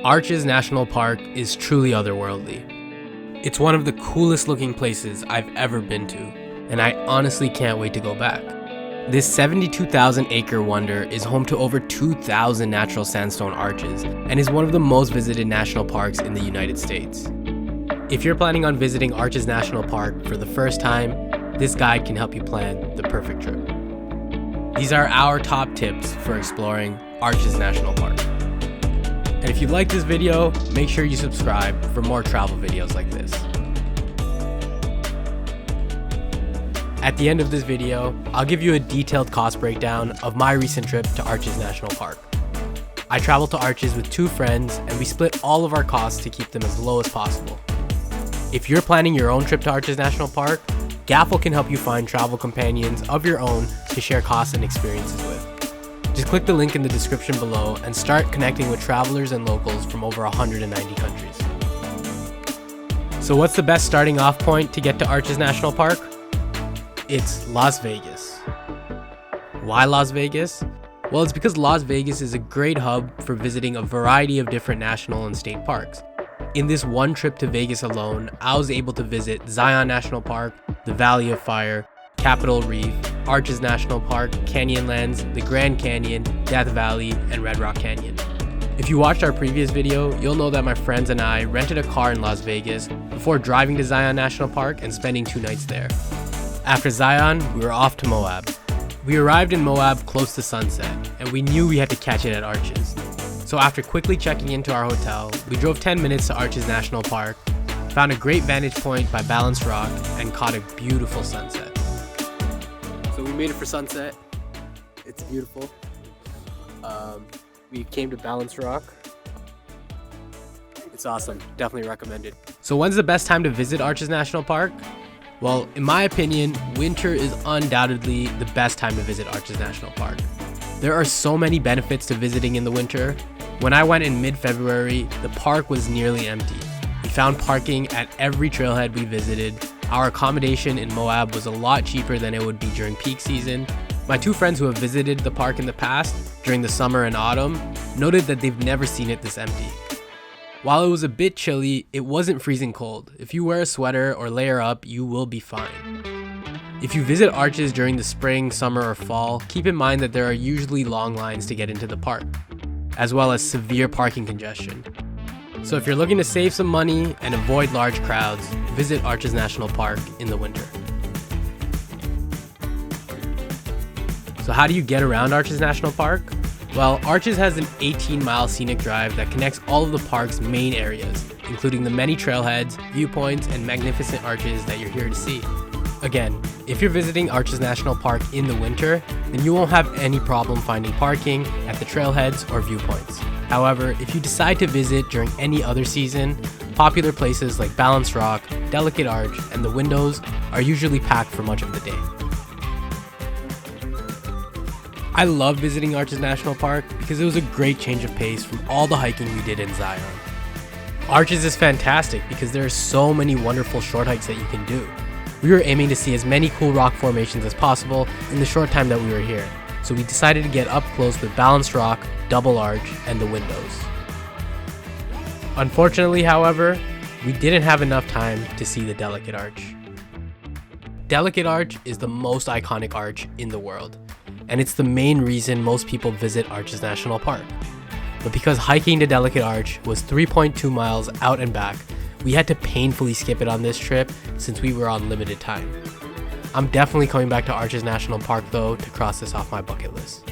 Arches National Park is truly otherworldly. It's one of the coolest looking places I've ever been to, and I honestly can't wait to go back. This 72,000 acre wonder is home to over 2,000 natural sandstone arches and is one of the most visited national parks in the United States. If you're planning on visiting Arches National Park for the first time, this guide can help you plan the perfect trip. These are our top tips for exploring Arches National Park. And if you like this video, make sure you subscribe for more travel videos like this. At the end of this video, I'll give you a detailed cost breakdown of my recent trip to Arches National Park. I traveled to Arches with 2 friends and we split all of our costs to keep them as low as possible. If you're planning your own trip to Arches National Park, GAFFL can help you find travel companions of your own to share costs and experiences with. Just click the link in the description below and start connecting with travelers and locals from over 190 countries. So what's the best starting off point to get to Arches National Park? It's Las Vegas. Why Las Vegas? Well, it's because Las Vegas is a great hub for visiting a variety of different national and state parks. In this one trip to Vegas alone, I was able to visit Zion National Park, the Valley of Fire, Capitol Reef, Arches National Park, Canyonlands, the Grand Canyon, Death Valley, and Red Rock Canyon. If you watched our previous video, you'll know that my friends and I rented a car in Las Vegas before driving to Zion National Park and spending 2 nights there. After Zion, we were off to Moab. We arrived in Moab close to sunset, and we knew we had to catch it at Arches. So after quickly checking into our hotel, we drove 10 minutes to Arches National Park, found a great vantage point by Balanced Rock, and caught a beautiful sunset. So we made it for sunset. It's beautiful. We came to Balanced Rock. It's awesome. Definitely recommended. So when's the best time to visit Arches National Park? Well, in my opinion, winter is undoubtedly the best time to visit Arches National Park. There are so many benefits to visiting in the winter. When I went in mid-February, the park was nearly empty. We found parking at every trailhead we visited. Our accommodation in Moab was a lot cheaper than it would be during peak season. My 2 friends who have visited the park in the past, during the summer and autumn, noted that they've never seen it this empty. While it was a bit chilly, it wasn't freezing cold. If you wear a sweater or layer up, you will be fine. If you visit Arches during the spring, summer, or fall, keep in mind that there are usually long lines to get into the park, as well as severe parking congestion. So if you're looking to save some money and avoid large crowds, visit Arches National Park in the winter. So how do you get around Arches National Park? Well, Arches has an 18-mile scenic drive that connects all of the park's main areas, including the many trailheads, viewpoints, and magnificent arches that you're here to see. Again, if you're visiting Arches National Park in the winter, then you won't have any problem finding parking at the trailheads or viewpoints. However, if you decide to visit during any other season, popular places like Balanced Rock, Delicate Arch, and the Windows are usually packed for much of the day. I love visiting Arches National Park because it was a great change of pace from all the hiking we did in Zion. Arches is fantastic because there are so many wonderful short hikes that you can do. We were aiming to see as many cool rock formations as possible in the short time that we were here, so we decided to get up close with Balanced Rock, Double Arch, and the Windows. Unfortunately, however, we didn't have enough time to see the Delicate Arch. Delicate Arch is the most iconic arch in the world, and it's the main reason most people visit Arches National Park. But because hiking to Delicate Arch was 3.2 miles out and back, we had to painfully skip it on this trip since we were on limited time. I'm definitely coming back to Arches National Park though to cross this off my bucket list.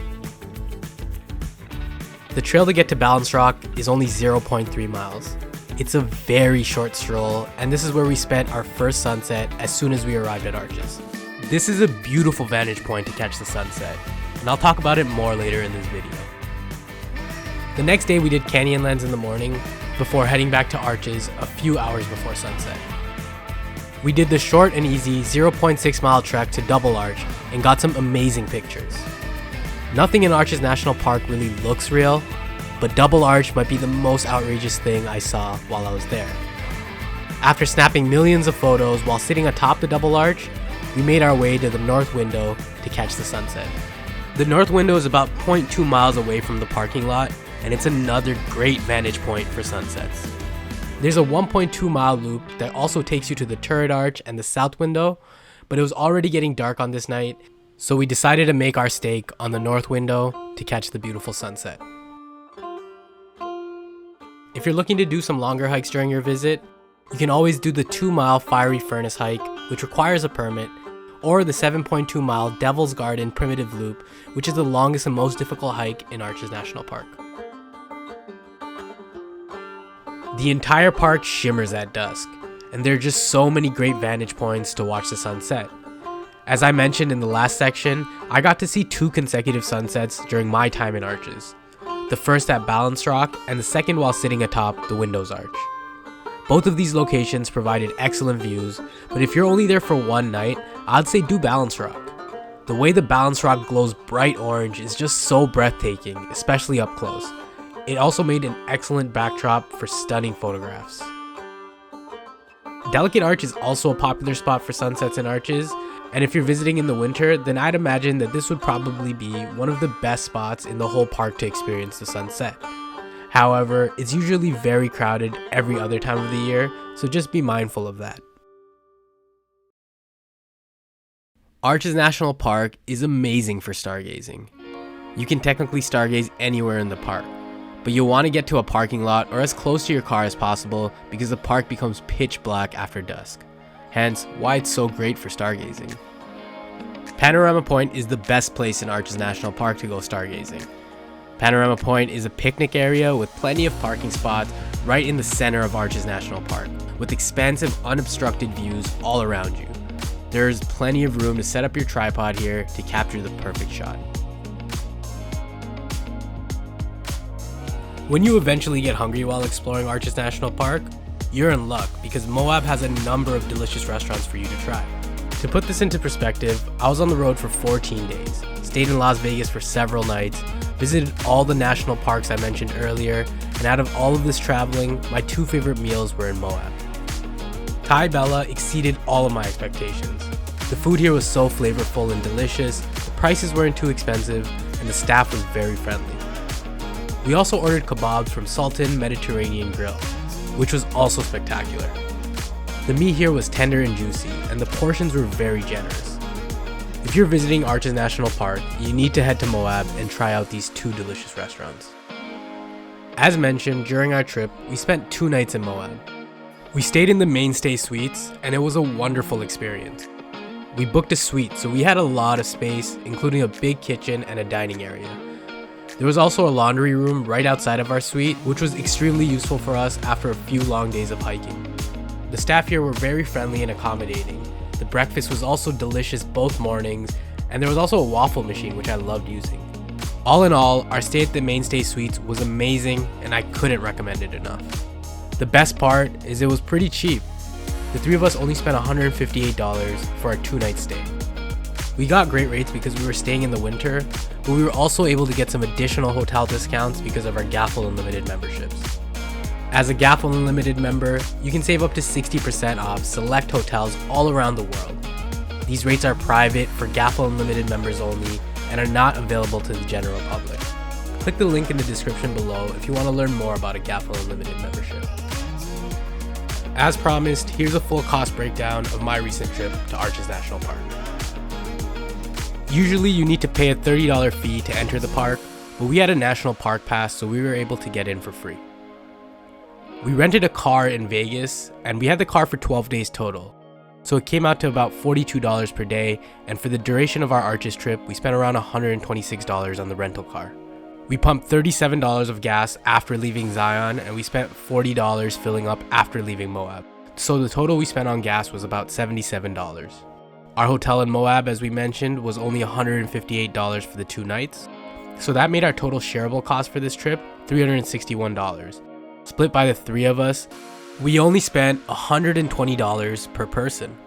The trail to get to Balanced Rock is only 0.3 miles. It's a very short stroll, and this is where we spent our first sunset as soon as we arrived at Arches. This is a beautiful vantage point to catch the sunset, and I'll talk about it more later in this video. The next day we did Canyonlands in the morning before heading back to Arches a few hours before sunset. We did the short and easy 0.6 mile trek to Double Arch and got some amazing pictures. Nothing in Arches National Park really looks real, but Double Arch might be the most outrageous thing I saw while I was there. After snapping millions of photos while sitting atop the Double Arch, we made our way to the north window to catch the sunset. The north window is about 0.2 miles away from the parking lot, and it's another great vantage point for sunsets. There's a 1.2 mile loop that also takes you to the turret arch and the south window, but it was already getting dark on this night, so we decided to make our stake on the north window to catch the beautiful sunset. If you're looking to do some longer hikes during your visit, you can always do the 2-mile Fiery Furnace hike, which requires a permit, or the 7.2 mile Devil's Garden Primitive Loop, which is the longest and most difficult hike in Arches National Park. The entire park shimmers at dusk, and there are just so many great vantage points to watch the sunset. As I mentioned in the last section, I got to see 2 consecutive sunsets during my time in Arches. The first at Balance Rock, and the second while sitting atop the Windows Arch. Both of these locations provided excellent views, but if you're only there for one night, I'd say do Balance Rock. The way the Balance Rock glows bright orange is just so breathtaking, especially up close. It also made an excellent backdrop for stunning photographs. Delicate Arch is also a popular spot for sunsets in Arches, and if you're visiting in the winter, then I'd imagine that this would probably be one of the best spots in the whole park to experience the sunset. However, it's usually very crowded every other time of the year, so just be mindful of that. Arches National Park is amazing for stargazing. You can technically stargaze anywhere in the park, but you'll want to get to a parking lot or as close to your car as possible because the park becomes pitch black after dusk. Hence, why it's so great for stargazing. Panorama Point is the best place in Arches National Park to go stargazing. Panorama Point is a picnic area with plenty of parking spots right in the center of Arches National Park, with expansive unobstructed views all around you. There's plenty of room to set up your tripod here to capture the perfect shot. When you eventually get hungry while exploring Arches National Park, you're in luck because Moab has a number of delicious restaurants for you to try. To put this into perspective, I was on the road for 14 days, stayed in Las Vegas for several nights, visited all the national parks I mentioned earlier, and out of all of this traveling, my 2 favorite meals were in Moab. Thai Bella exceeded all of my expectations. The food here was so flavorful and delicious, the prices weren't too expensive, and the staff was very friendly. We also ordered kebabs from Sultan Mediterranean Grill, which was also spectacular. The meat here was tender and juicy, and the portions were very generous. If you're visiting Arches National Park, you need to head to Moab and try out these 2 delicious restaurants. As mentioned, during our trip, we spent 2 nights in Moab. We stayed in the Mainstay Suites, and it was a wonderful experience. We booked a suite, so we had a lot of space, including a big kitchen and a dining area. There was also a laundry room right outside of our suite, which was extremely useful for us after a few long days of hiking. The staff here were very friendly and accommodating. The breakfast was also delicious both mornings, and there was also a waffle machine which I loved using. All in all, our stay at the Mainstay Suites was amazing and I couldn't recommend it enough. The best part is it was pretty cheap. The 3 of us only spent $158 for our 2-night stay. We got great rates because we were staying in the winter, but we were also able to get some additional hotel discounts because of our GAFFL Unlimited memberships. As a GAFFL Unlimited member, you can save up to 60% off select hotels all around the world. These rates are private for GAFFL Unlimited members only and are not available to the general public. Click the link in the description below if you want to learn more about a GAFFL Unlimited membership. As promised, here's a full cost breakdown of my recent trip to Arches National Park. Usually you need to pay a $30 fee to enter the park, but we had a national park pass, so we were able to get in for free. We rented a car in Vegas, and we had the car for 12 days total, so it came out to about $42 per day, and for the duration of our Arches trip, we spent around $126 on the rental car. We pumped $37 of gas after leaving Zion, and we spent $40 filling up after leaving Moab, so the total we spent on gas was about $77. Our hotel in Moab, as we mentioned, was only $158 for the 2 nights, so that made our total shareable cost for this trip $361. Split by the 3 of us, we only spent $120 per person.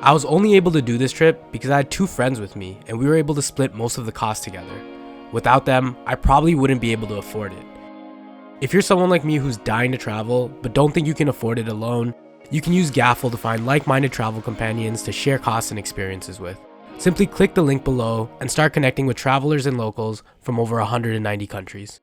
I was only able to do this trip because I had 2 friends with me and we were able to split most of the cost together. Without them, I probably wouldn't be able to afford it. If you're someone like me who's dying to travel but don't think you can afford it alone, you can use GAFFL to find like-minded travel companions to share costs and experiences with. Simply click the link below and start connecting with travelers and locals from over 190 countries.